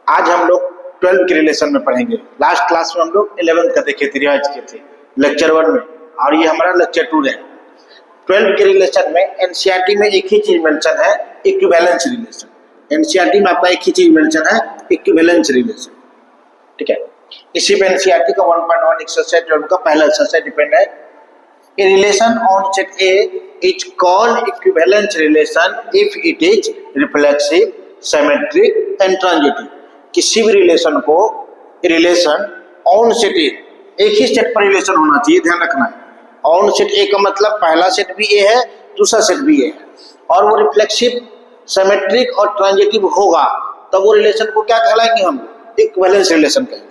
आज हम लोग 12 के रिलेशन में पढ़ेंगे। लास्ट क्लास में हम लोग 11 का देखे थे, रिवाइज किए थे लेक्चर 1 में, और ये हमारा लेक्चर 2 है। 12 के रिलेशन में एनसीईआरटी में एक ही चीज मेंशन है, इक्विवेलेंस रिलेशन। एनसीईआरटी में आपका एक ही चीज मेंशन है, इक्विवेलेंस रिलेशन। ठीक है, इसी पे एनसीईआरटी का 1.1 एक्सरसाइज 12 का पहला एक्सरसाइज डिपेंड है। A relation on set A is called equivalence relation if it is reflexive, symmetric and transitive। किसी भी रिलेशन को रिलेशन ऑन सेट ए, एक ही सेट पर रिलेशन होना चाहिए, ध्यान रखना है। ऑन सेट ए का मतलब पहला सेट भी ए है, दूसरा सेट भी ए है, और वो रिफ्लेक्सिव, सिमेट्रिक और ट्रांजिटिव होगा, तब वो रिलेशन को क्या कहलाएंगे हम? इक्विवेलेंस रिलेशन कहेंगे।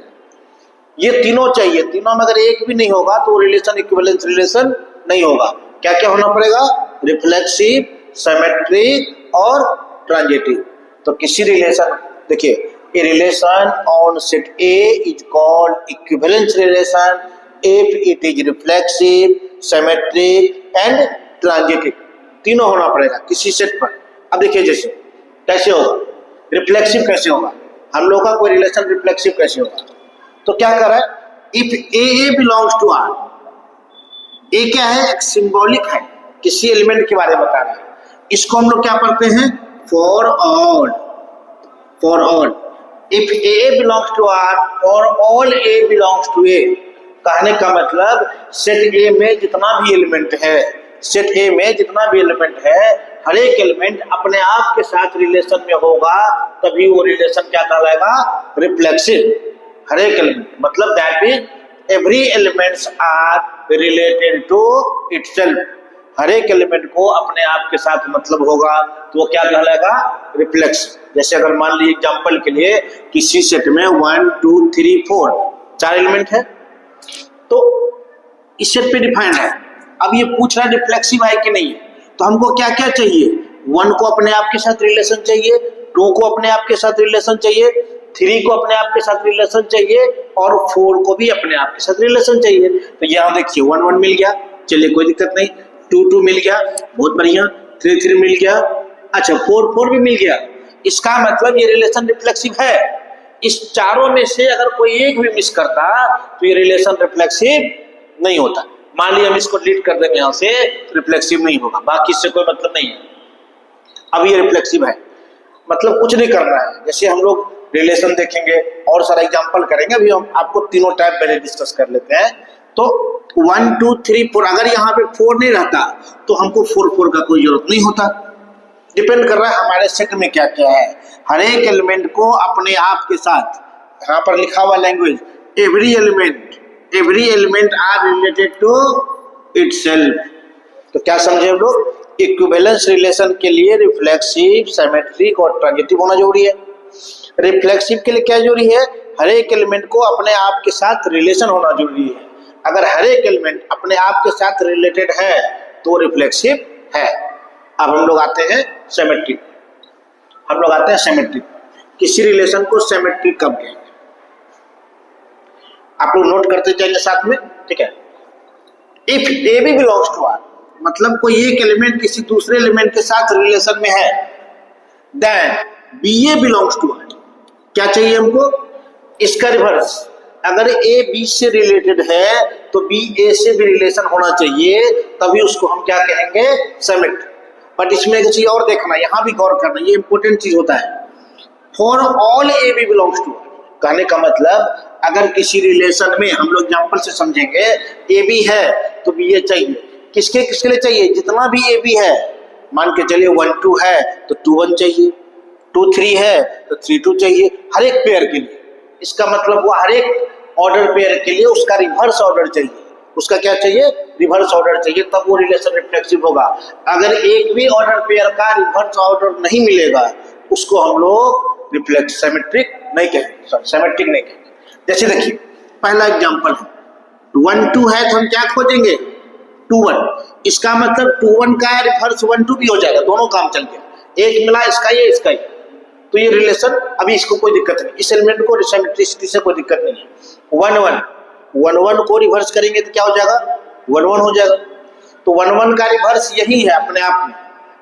ये तीनों चाहिए, तीनों में अगर एक भी नहीं होगा तो वो रिलेशन इक्विवेलेंस रिलेशन नहीं होगा। क्या क्या होना पड़ेगा? रिफ्लेक्सिव, सिमेट्रिक और ट्रांजिटिव। तो किसी रिलेशन, देखिए, A relation on set A is called equivalence relation if it is reflexive, symmetric and transitive. तीनों होना पड़ेगा किसी सेट पर। अब देखिए जैसे कैसे होगा, रिफ्लेक्सिव कैसे होगा, हम लोग का कोई रिलेशन रिफ्लेक्सिव कैसे होगा? तो क्या कर रहा है? If a belongs to R, a क्या है? एक सिंबॉलिक है, किसी एलिमेंट के बारे में बता रहा है। इसको हम लोग क्या पढ़ते हैं? For all. For all if a belongs to R, for all a belongs to A. कहने का मतलब सेट ए में जितना भी एलिमेंट है, सेट ए में जितना भी एलिमेंट है, हर एक एलिमेंट अपने आप के साथ रिलेशन में होगा, तभी वो रिलेशन क्या कहलाएगा? रिफ्लेक्सिव। हर एक एलिमेंट मतलब that is every elements are related to itself. हर एक एलिमेंट को अपने आप के साथ मतलब होगा, तो वो क्या कहलाएगा? रिफ्लेक्स। जैसे अगर मान लीजिए एग्जांपल के लिए किसी सेट में 1 2 3 4 4 एलिमेंट है, तो इस सेट पे डिफाइंड है। अब ये पूछ रहा है रिफ्लेक्सिव है कि नहीं है, तो हमको क्या क्या चाहिए? 1 को अपने आप के साथ रिलेशन चाहिए, 2 को अपने आप के साथ रिलेशन चाहिए, 3 को अपने आप के साथ रिलेशन चाहिए, और 4 को भी अपने आप के साथ रिलेशन चाहिए। तो यहाँ देखिए 1 1 मिल गया, चलिए कोई दिक्कत नहीं। 2 2 मिल गया, बहुत बढ़िया। 3 3 मिल गया, अच्छा 4 4 भी मिल गया। इसका मतलब ये रिलेशन रिफ्लेक्सिव है। इस चारों में से अगर कोई एक भी मिस करता तो ये रिलेशन रिफ्लेक्सिव नहीं होता। मान लीजिए हम इसको डिलीट कर देंगे यहाँ से, रिफ्लेक्सिव नहीं होगा, बाकी इससे कोई मतलब नहीं है। अब ये रिफ्लेक्सिव है, मतलब कुछ नहीं करना है। जैसे हम लोग रिलेशन देखेंगे और सारा एग्जांपल करेंगे, अभी हम आपको तीनों टाइप पहले डिस्कस कर लेते हैं। तो 1 2 3 4, अगर यहाँ पे 4 नहीं रहता तो हमको 4 4 का कोई जरूरत नहीं होता। डिपेंड कर रहा है हमारे सेट में क्या क्या है। हर एक एलिमेंट को अपने आप के साथ, यहाँ पर लिखा हुआ language, every element are related to itself. तो क्या समझे हम लोग? इक्विवेलेंस रिलेशन के लिए रिफ्लेक्सिव, सिमेट्रिक और ट्रांजिटिव होना जरूरी है। रिफ्लेक्सिव के लिए क्या जरूरी है? हर एक एलिमेंट को अपने आप के साथ रिलेशन होना जरूरी है। अगर हर एक एलिमेंट अपने आप के साथ रिलेटेड है तो रिफ्लेक्सिव है। अब हम लोग आते हैं सिमेट्रिक। किसी रिलेशन को सिमेट्रिक कब कहेंगे? आप लोग नोट करते जाएंगे साथ में, ठीक है। इफ ए भी बिलोंग्स टू आर, मतलब कोई एक एलिमेंट किसी दूसरे एलिमेंट के साथ रिलेशन में है, then b a belongs to R. क्या चाहिए हमको? इसका रिवर्स। अगर ए बी से रिलेटेड है तो बी ए से भी रिलेशन होना चाहिए, तभी उसको हम क्या कहेंगे? सिमेट्रिक। बट इसमें एक चीज और देखना, यहां भी गौर करना, ये इंपॉर्टेंट चीज होता है। For all a b belongs to R, कहने का मतलब अगर किसी रिलेशन में, हम लोग एग्जांपल से समझेंगे, ए बी है तो बी ए चाहिए। किसके किसके लिए चाहिए? जितना भी ए बी है। मान के चलिए 1 2 है तो 2 1 चाहिए, 2 3 है तो 3 2 चाहिए, हर एक पेयर के लिए। इसका मतलब वो हर एक ऑर्डर पेयर के लिए उसका रिवर्स ऑर्डर चाहिए। उसका क्या चाहिए? रिवर्स ऑर्डर चाहिए, तब वो रिलेशन रिफ्लेक्सिव होगा। अगर एक भी ऑर्डर पेयर का रिवर्स ऑर्डर नहीं मिलेगा, उसको हम लोग सिमेट्रिक नहीं कहेंगे, सिमेट्रिक नहीं कहेंगे। जैसे देखिए पहला एग्जांपल है, 1 2 है तो हम क्या खोजेंगे? 2 1। इसका मतलब 2 1 का रिवर्स 1 2 भी हो जाएगा, दोनों काम चल गया। एक मिला इसका ये, इसका ये, तो ये रिलेशन, अभी इसको कोई दिक्कत नहीं, इस एलिमेंट को सिमेट्रिसिटी से कोई दिक्कत नहीं है। 1 1 को रिवर्स करेंगे तो क्या हो जाएगा? 1 1 हो जाएगा। तो 1 1 का रिवर्स यही है अपने आप में,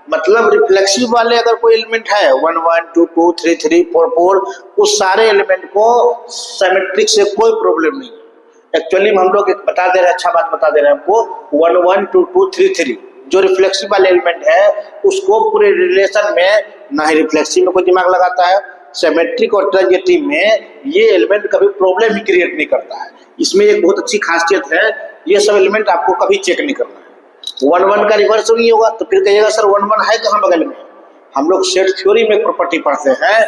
मतलब रिफ्लेक्सिव वाले अगर कोई एलिमेंट है 1 1 2 2 3 3 4 4 उस सारे एलिमेंट को सिमेट्रिक से कोई प्रॉब्लम नहीं है। एक्चुअली हम लोग एक बता दे रहे हैं, अच्छा बात बता दे रहे हैं हमको, 1 1 2 2 3 3 जो रिफ्लेक्सिव वाले एलिमेंट है उसको पूरे रिलेशन में ना ही रिफ्लेक्सिव में कोई दिमाग लगाता है, सिमेट्रिक और ट्रांजिटिव में ये एलिमेंट कभी प्रॉब्लम ही क्रिएट नहीं करता है। इसमें एक बहुत अच्छी खासियत है, ये सब एलिमेंट आपको कभी चेक नहीं करना है। 1 1 का रिवर्स नहीं होगा तो फिर कहिएगा सर 1 1 है कहाँ बगल में। हम लोग सेट थ्योरी में प्रॉपर्टी पढ़ते हैं,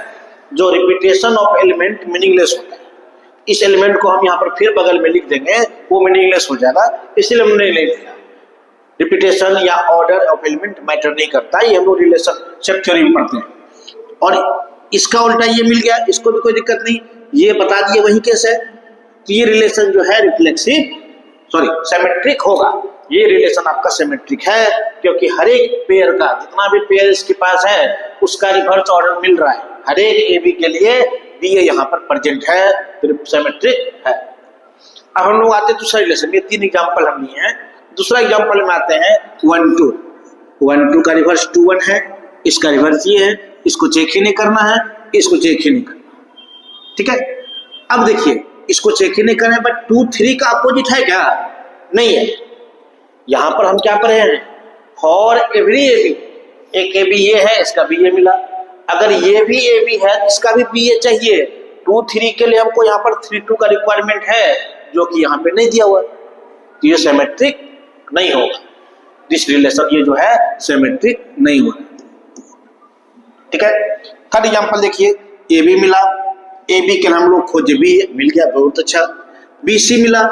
जो रिपीटेशन ऑफ एलिमेंट मीनिंगलेस होता है। इस एलिमेंट को हम यहाँ पर फिर बगल में लिख देंगे, वो मीनिंगलेस हो जाएगा, इसलिए हमने नहीं लिखा। रिपीटेशन या ऑर्डर ऑफ एलिमेंट मैटर नहीं करता, ये हम लोग रिलेशन सेट थ्योरी में पढ़ते हैं। और इसका उल्टा ये मिल गया, इसको भी कोई दिक्कत नहीं, ये बता दिए वही कैसे, तो ये रिलेशन जो है रिफ्लेक्सिव सिमेट्रिक होगा। ये रिलेशन आपका सिमेट्रिक है क्योंकि हर एक पेयर का, जितना भी पेयर इसके पास है उसका रिवर्स ऑर्डर मिल रहा है। हर एक ए बी के लिए बी ए यहाँ पर प्रेजेंट है, तो सिमेट्रिक है। अब हम लोग आते हैं दूसरा रिलेशन, ये 3 एग्जाम्पल हम लिए हैं। दूसरा एग्जाम्पल में आते हैं 1 2 1 2 का रिवर्स 2 1 है, इसका रिवर्स ये है, इसको चेक ही नहीं करना है, इसको चेक ही नहीं करना, ठीक है। अब देखिए इसको चेक ही नहीं करना है, बट 2 3 का अपोजिट है क्या? नहीं है। यहां पर हम क्या पढ़े हैं, फॉर एवरी ए बी, एक ए बी ये है, इसका भी ये मिला, अगर ये भी ए बी है इसका भी बी ए चाहिए। 2 3 के लिए हमको यहाँ पर 3 2 का रिक्वायरमेंट है, जो कि यहाँ पे नहीं दिया हुआ, तो ये सिमेट्रिक नहीं होगा। दिस रिलेशन ये जो है सिमेट्रिक नहीं होगा, ठीक है। थर्ड एग्जाम्पल देखिए, ए बी मिला, ए बी के हम लोग खोजे बी मिल गया, बहुत अच्छा। बी सी मिला,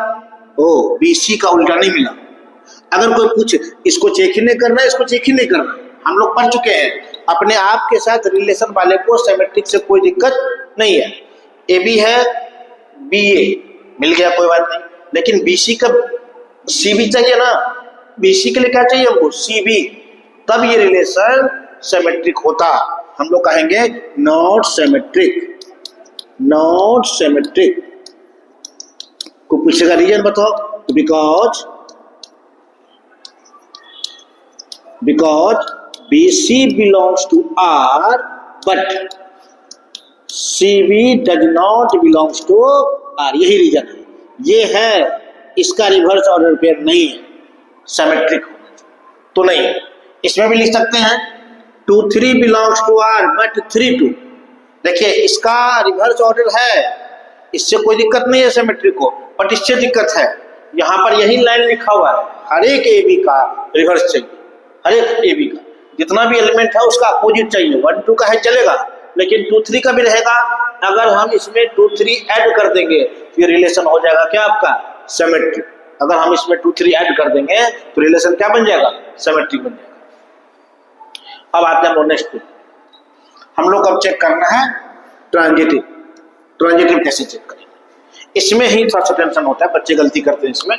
ओ बी सी का उल्टा नहीं मिला। अगर कोई पूछे इसको चेक ही नहीं करना, इसको चेक ही नहीं करना, हम लोग पढ़ चुके हैं, अपने आप के साथ रिलेशन वाले को सिमेट्रिक से कोई दिक्कत नहीं है। ए बी है, बी ए मिल गया, कोई बात नहीं, लेकिन बी सी का सी बी चाहिए ना, बी सी के लिए क्या चाहिए हमको, सी बी, तब ये रिलेशन सिमेट्रिक होता। हम लोग कहेंगे नॉट सिमेट्रिक, नॉट सिमेट्रिक। को पूछेगा रीजन बताओ, तो because BC belongs to R but CB does not belongs to R, यही रीजन है। ये है, इसका रिवर्स ऑर्डर पेयर नहीं है, सिमेट्रिक तो नहीं। इसमें भी लिख सकते हैं 2 3 belongs to R but 3 2, देखिए इसका रिवर्स ऑर्डर है, इससे कोई दिक्कत नहीं है सिमेट्रिक को, बट इससे दिक्कत है। यहाँ पर यही लाइन लिखा हुआ है, हर एक ए बी का रिवर्स चाहिए, हर एक ए बी का जितना भी एलिमेंट है उसका अपोजिट चाहिए। 1 2 का है चलेगा, लेकिन 2 3 का भी रहेगा। अगर हम इसमें 2 3 ऐड कर देंगे तो ये रिलेशन हो जाएगा क्या आपका, सिमेट्रिक। अगर हम इसमें 2 3 ऐड कर देंगे तो रिलेशन क्या बन जाएगा, सिमेट्रिक बन जाएगा। अब आते हैं नेक्स्ट पे, हम लोग अब चेक करना है ट्रांजिटिव। ट्रांजिटिव कैसे चेक करेंगे, इसमें ही थोड़ा सा टेंशन होता है, बच्चे गलती करते हैं इसमें।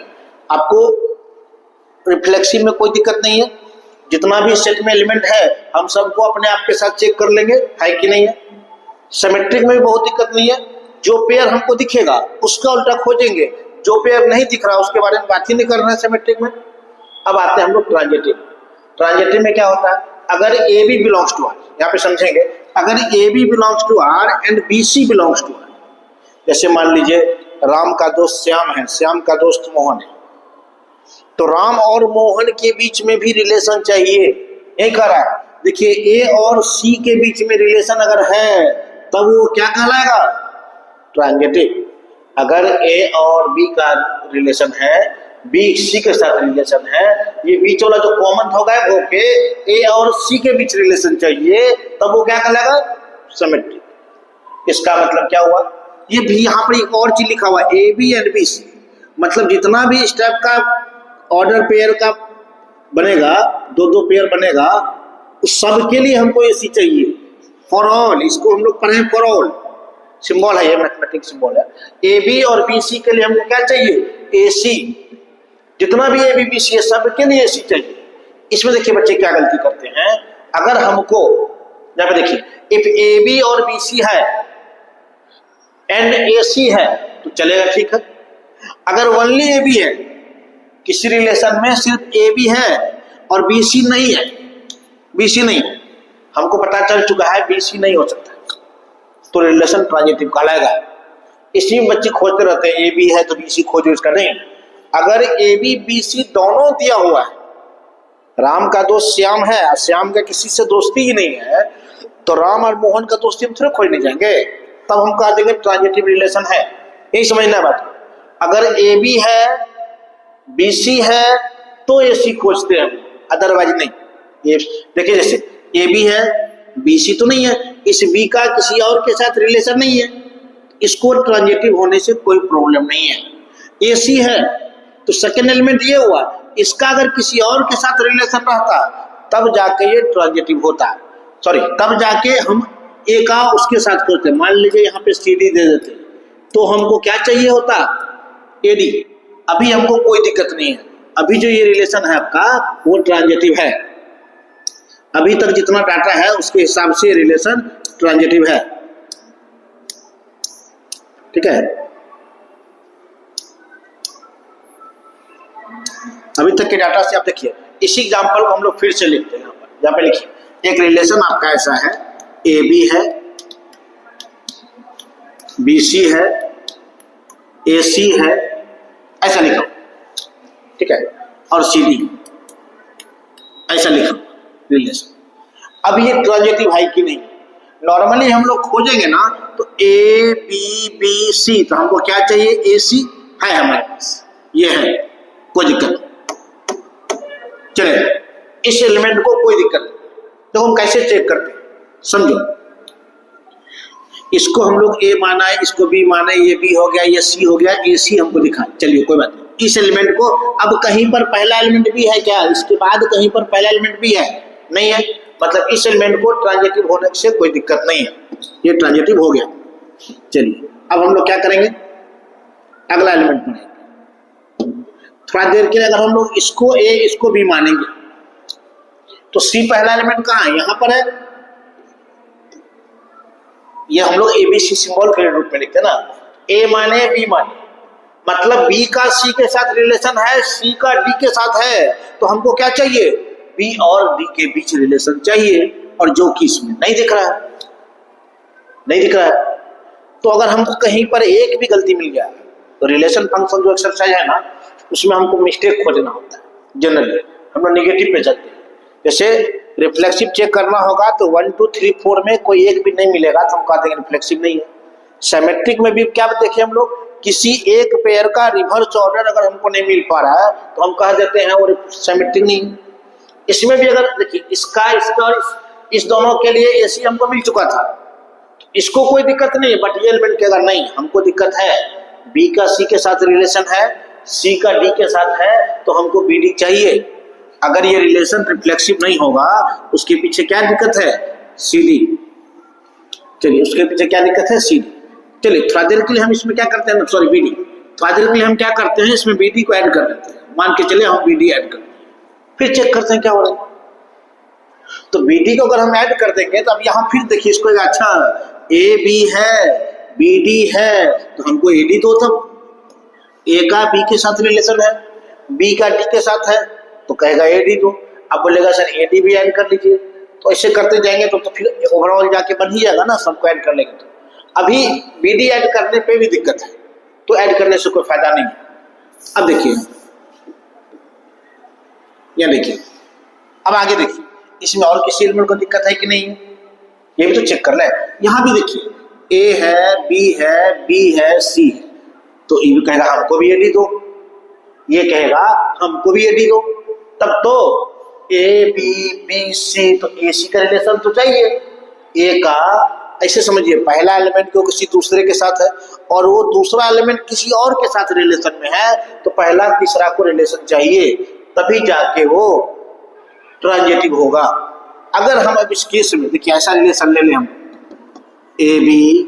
आपको रिफ्लेक्सिव में कोई दिक्कत नहीं है, जितना भी सेट में एलिमेंट है हम सबको अपने आप के साथ चेक कर लेंगे है कि नहीं है। सिमेट्रिक में भी बहुत दिक्कत नहीं है, जो पेयर हमको दिखेगा उसका उल्टा खोजेंगे, जो पेयर नहीं दिख रहा उसके बारे में बात ही नहीं करना है सिमेट्रिक में। अब आते हैं हम लोग ट्रांजिटिव। ट्रांजिटिव में क्या होता है, अगर a b belongs to R, यहाँ पे समझेंगे, अगर a b belongs to R and b c belongs to R, जैसे मान लीजिए राम का दोस्त श्याम है, श्याम का दोस्त मोहन है, तो राम और मोहन के बीच में भी रिलेशन चाहिए, यही कह रहा है। देखिए ए और सी के बीच में रिलेशन अगर है तब वो क्या कहलाएगा, ट्रांजिटिव। अगर ए और बी का रिलेशन है, बी सी के साथ रिलेशन है, ये बीच वाला जो कॉमन हो गया होके ए और सी के बीच रिलेशन चाहिए, तब वो क्या कहलाएगा, सिमेट्रिक। इसका मतलब क्या हुआ, ये भी यहाँ पर एक और चीज लिखा हुआ है, a b and b c, मतलब जितना भी स्टेप का ऑर्डर पेयर का बनेगा, 2 पेयर बनेगा, उस सब के लिए हमको एसी चाहिए, फॉर ऑल। इसको हम लोग पढ़े फॉर ऑल, सिंबल है ये, मैथमेटिक्स सिंबल है। ए बी और बी सी के लिए हमको क्या चाहिए, एसी। जितना भी ए बी बी सी है सब के लिए एसी चाहिए। इसमें देखिए बच्चे क्या गलती करते हैं, अगर हमको यहाँ पे देखिए इफ ए बी और बी सी है एंड ए सी है तो चलेगा, ठीक है। अगर ओनली ए बी है, किसी रिलेशन में सिर्फ ए बी है और बी सी नहीं है, बीसी नहीं, हमको पता चल चुका है बीसी नहीं हो सकता, तो रिलेशन ट्रांजिटिव कहलाएगा। इसी में बच्चे खोजते रहते हैं ए बी है तो बीसी खोजो, इसका नहीं। अगर ए बी बी सी दोनों दिया हुआ है, राम का दोस्त श्याम है और श्याम का किसी से दोस्ती ही नहीं है, तो राम और मोहन का दोस्ती हम थोड़े खोजने जाएंगे, तब हम कह देंगे ट्रांजिटिव रिलेशन है। यही समझना बात। अगर ए बी है बी सी है तो ए सी खोजते हैं, अदरवाइज नहीं। ये देखिए जैसे ए बी है बी सी तो नहीं है, इस बी का किसी और के साथ रिलेशन नहीं है, इसको ट्रांजिटिव होने से कोई प्रॉब्लम नहीं है। ए सी है तो सेकेंड एलिमेंट ये हुआ, इसका अगर किसी और के साथ रिलेशन रहता तब जाके ये ट्रांजिटिव होता, सॉरी तब जाके हम ए का उसके साथ खोजते। मान लीजिए यहाँ पे सी डी दे देते तो हमको क्या चाहिए होता, ए डी। अभी हमको कोई दिक्कत नहीं है, अभी जो ये रिलेशन है आपका वो ट्रांजिटिव है, अभी तक जितना डाटा है उसके हिसाब से रिलेशन ट्रांजिटिव है, ठीक है। अभी तक के डाटा से आप देखिए, इसी एग्जांपल को हम लोग फिर से लिखते हैं। यहाँ पे लिखिए एक रिलेशन आपका ऐसा है, ए बी है बी सी है ए सी है, ऐसा लिखो, ठीक है, और सी डी ऐसा लिखो रिलेशन। अब ये ट्रांजिटिव है कि नहीं, नॉर्मली हम लोग खोजेंगे ना तो ए बी बी सी, तो हमको क्या चाहिए, ए सी है हमारे पास, ये है, कोई दिक्कत नहीं। चले इस एलिमेंट को कोई दिक्कत नहीं, तो हम कैसे चेक करते हैं समझो। इसको हम लोग ए माना है, इसको बी माना है, ये बी हो गया, ये सी हो गया, ए सी हमको दिखा, चलिए कोई बात नहीं। इस एलिमेंट को अब कहीं पर पहला एलिमेंट भी है क्या, इसके बाद कहीं पर पहला एलिमेंट भी है, नहीं है, मतलब इस एलिमेंट को ट्रांजिटिव होने से कोई दिक्कत नहीं है, ये ट्रांजिटिव हो गया। चलिए अब हम लोग क्या करेंगे, अगला एलिमेंट बनाएंगे। थोड़ा देर के लिए अगर हम लोग इसको ए इसको बी मानेंगे तो सी पहला एलिमेंट कहाँ है, यहां पर है, ये हम लोग एबीसी सिंबल के रूप में लिखते हैं ना, ए माने बी माने, मतलब बी का सी के साथ रिलेशन है, सी का डी के साथ है, तो हमको क्या चाहिए, बी और डी के बीच रिलेशन चाहिए, और जो कि इसमें नहीं दिख रहा है, नहीं दिख रहा है। तो अगर हमको कहीं पर एक भी गलती मिल गया तो रिलेशन फंक्शन जो एक्सरसाइज है ना उसमें हमको मिस्टेक खोजना होता है, जनरली हम लोग निगेटिव पे चलते हैं। जैसे रिफ्लेक्सिव चेक करना होगा तो 1 2 3 4 में कोई एक भी नहीं मिलेगा तो हम कह देंगे रिफ्लेक्सिव नहीं है। सिमेट्रिक में भी क्या देखिए हम लोग, किसी एक पेयर का रिवर्स ऑर्डर अगर हमको नहीं मिल पा रहा है तो हम कह देते हैं वो सिमेट्रिक नहीं। इसमें भी अगर देखिए इसका इसका इस दोनों के लिए एसी हमको मिल चुका था, इसको कोई दिक्कत नहीं है, बट ये एलिमेंट के अगर नहीं हमको दिक्कत है, बी का सी के साथ रिलेशन है, सी का डी के साथ है, तो हमको बी डी चाहिए। अगर ये रिलेशन रिफ्लेक्सिव नहीं होगा उसके पीछे क्या दिक्कत है, सी डी। चलिए उसके पीछे क्या दिक्कत है, सी डी। चलिए थोड़ा देर के लिए हम इसमें क्या करते हैं, सॉरी बी डी, थोड़ा देर के लिए हम क्या करते हैं इसमें बी डी को ऐड कर देते हैं, मान के चले हम बी डी ऐड करते हैं, फिर चेक करते हैं क्या हो रहा है। तो बी डी को अगर हम ऐड कर देंगे तो अब यहाँ फिर देखिए इसको, अच्छा ए बी है बी डी है तो हमको ए डी दो, तब ए का बी के साथ रिलेशन है, बी का डी के साथ है तो कहेगा ए डी दो। अब बोलेगा सर ए डी भी ऐड कर लीजिए, तो ऐसे करते जाएंगे तो फिर ओवरऑल जाके बन ही जाएगा ना, सबको ऐड कर लेंगे। तो अभी बी डी ऐड करने पे भी दिक्कत है, तो ऐड करने से कोई फायदा नहीं है। अब देखिए या देखिए, अब आगे देखिए इसमें और किसी एलिमेंट को दिक्कत है कि नहीं है, ये भी तो चेक कर ले। यहाँ भी देखिए ए है बी है सी है, तो ये भी कहेगा हमको भी ए डी दो, ये कहेगा हमको भी ए डी दो, तब तो ए बी बी सी, तो ए सी का रिलेशन तो चाहिए। ए का ऐसे समझिए पहला एलिमेंट को किसी दूसरे के साथ है और वो दूसरा एलिमेंट किसी और के साथ रिलेशन में है, तो पहला तीसरा को रिलेशन चाहिए, तभी जाके वो ट्रांजिटिव होगा। अगर हम अब इस केस में देखिए ऐसा रिलेशन ले लें हम, a b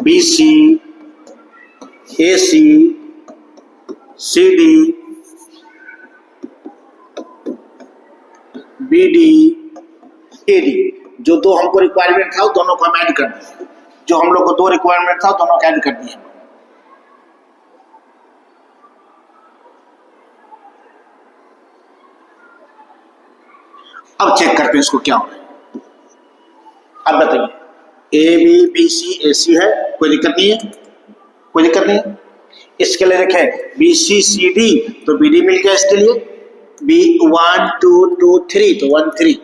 b c a c c d b d a d, जो दो हमको रिक्वायरमेंट था दोनों को हम ऐड कर दिए, जो हम लोग को दो रिक्वायरमेंट था दोनों को ऐड कर दिए। अब चेक करते हैं इसको क्या हो रहा है। अब बताइए ए बी बी सी ए सी है, कोई दिक्कत नहीं है, कोई दिक्कत नहीं है। इसके लिए देखें बी सी सी डी, तो बी डी मिल गया इसके लिए, बी 1 2 2 3 तो 1 3,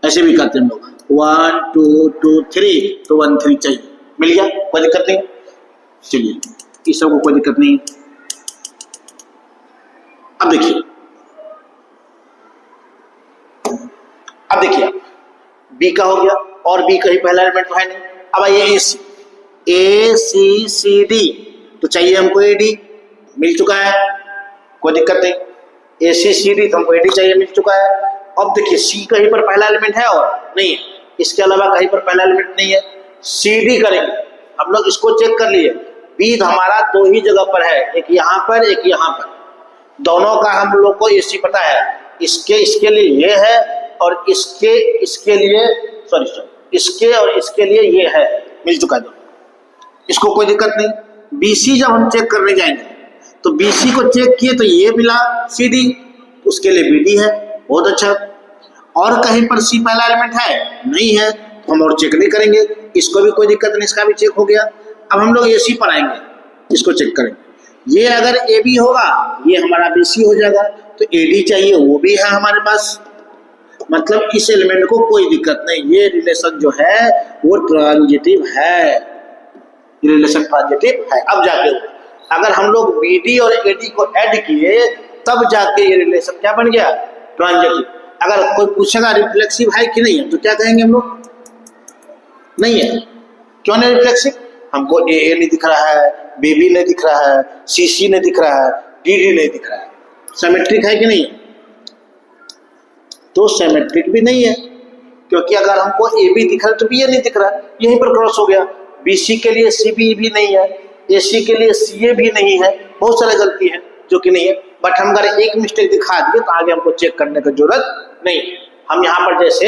ऐसे भी करते हैं हम लोग 1 2 2 3 तो 1 3 चाहिए, मिल गया, कोई दिक्कत नहीं। चलिए इस सब को कोई दिक्कत नहीं। अब देखिए, अब देखिए बी का हो गया और बी का ही पहला एलिमेंट तो है नहीं। अब आइए ए सी सी डी, तो चाहिए हमको ए डी, मिल चुका है, कोई दिक्कत नहीं। ए सी सी डी तो हमको ए डी चाहिए, मिल चुका है। अब देखिए सी कहीं पर पहला एलिमेंट है और नहीं है, इसके अलावा कहीं पर पहला एलिमेंट नहीं है, सी डी करेंगे हम लोग, इसको चेक कर लिए। बी हमारा दो ही जगह पर है, एक यहाँ पर एक यहाँ पर, दोनों का हम लोग को एसी पता है, इसके लिए ये है और इसके लिए इसके और इसके लिए ये है, मिल चुका है, इसको कोई दिक्कत नहीं। बीसी जब हम चेक करने जाएंगे तो बीसी को चेक किए तो ये मिला सीडी, उसके लिए बीडी है, बहुत अच्छा। और कहीं पर सी पहला एलिमेंट है नहीं है तो हम और चेक नहीं करेंगे, इसको भी कोई दिक्कत नहीं, इसका भी चेक हो गया। अब हम लोग एसी पर आएंगे, इसको चेक करेंगे, ये अगर ए बी होगा ये हमारा बीसी हो जाएगा, तो एडी चाहिए वो भी है हमारे पास, मतलब इस एलिमेंट को कोई दिक्कत नहीं, ये रिलेशन जो है वो ट्रांजिटिव है, रिलेशन ट्रांजिटिव है। अब जाके अगर हम लोग बीडी और एडी को ऐड किए तब जाके ये रिलेशन क्या बन गया, ट्रांजिटिव। अगर कोई पूछेगा रिफ्लेक्सिव है कि नहीं है तो क्या कहेंगे हम लोग, नहीं है। क्यों नहीं रिफ्लेक्सिव, हमको ए नहीं दिख रहा है, बी बी नहीं दिख रहा है, सी सी नहीं दिख रहा है, डी डी नहीं दिख रहा है, सिमेट्रिक है कि नहीं है, तो सिमेट्रिक भी नहीं है, क्योंकि अगर हमको ए बी दिख रहा है तो बी ए नहीं दिख रहा है, यहीं पर क्रॉस हो गया। बीसी के लिए सी बी भी नहीं है, एसी के लिए सी ए भी नहीं है, बहुत सारी गलती है जो कि नहीं है। बट हम अगर एक मिस्टेक दिखा दिए तो आगे हमको चेक करने की जरूरत नहीं। हम यहाँ पर जैसे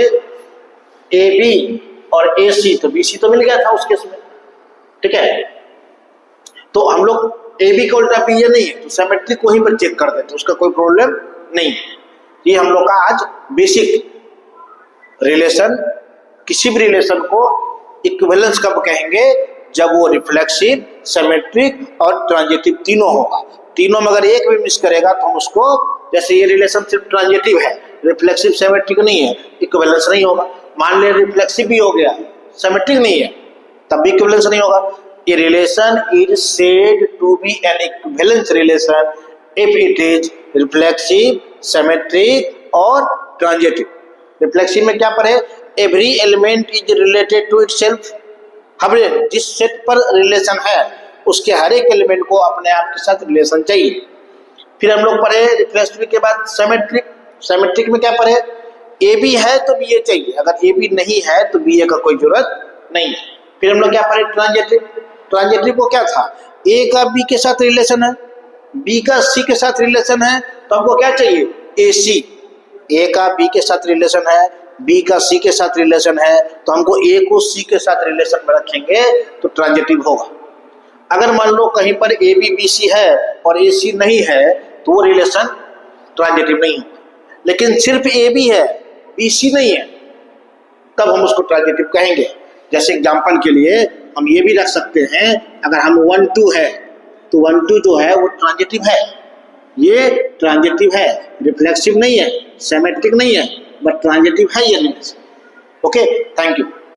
ए बी और ए सी, तो बी सी तो मिल गया था उस केस में, ठीक है, तो हम लोग ए बी का उल्टा बी ए नहीं है तो सिमेट्रिक वहीं पर चेक कर देते, उसका कोई प्रॉब्लम नहीं है। ये हम लोग का आज बेसिक रिलेशन, किसी भी रिलेशन को इक्विवेलेंस कब कहेंगे, जब वो रिफ्लेक्सिव, सिमेट्रिक और ट्रांजिटिव तीनों होगा। तीनों में अगर एक भी मिस करेगा तो हम उसको, जैसे ये रिलेशन सिर्फ ट्रांजिटिव है, रिफ्लेक्सिव सिमेट्रिक नहीं है, इक्विवेलेंस नहीं होगा। मान ले रिफ्लेक्सिव भी हो गया, सिमेट्रिक नहीं है, तब भी इक्विवेलेंस नहीं होगा। ये relation is said to be an equivalence relation if it is reflexive, symmetric और ट्रांजिटिव। रिफ्लेक्सिव में क्या पर है, every element is related to itself, हमें जिस सेट पर रिलेशन है उसके हर एक एलिमेंट को अपने आप के साथ रिलेशन चाहिए। फिर हम लोग पढ़े रिफ्लेक्सिव के बाद सिमेट्रिक, सिमेट्रिक में क्या पढ़े, ए बी है तो बी ए चाहिए, अगर ए बी नहीं है तो बी ए का कोई जरूरत नहीं है। फिर हम लोग क्या पढ़े ट्रांजिटिव, ट्रांजिटिव को क्या था, ए का बी के साथ रिलेशन है, बी का सी के साथ रिलेशन है, तो हमको क्या चाहिए, ए सी, ए का बी के साथ रिलेशन है, बी का सी के साथ रिलेशन है, तो हमको ए को सी के साथ रिलेशन में रखेंगे तो ट्रांजिटिव होगा। अगर मान लो कहीं पर ए बी बी सी है और ए सी नहीं है तो वो रिलेशन ट्रांजिटिव नहीं होगा। लेकिन सिर्फ ए बी है, बी सी नहीं है, तब हम उसको ट्रांजिटिव कहेंगे। जैसे एग्जांपल के लिए हम ये भी रख सकते हैं, अगर हम 1 2 है तो 1 2 जो है वो ट्रांजिटिव है, ये ट्रांजिटिव है, रिफ्लेक्सिव नहीं है, सिमेट्रिक नहीं है, बट ट्रांजिटिव है ये रिलेशन। Okay, thank you.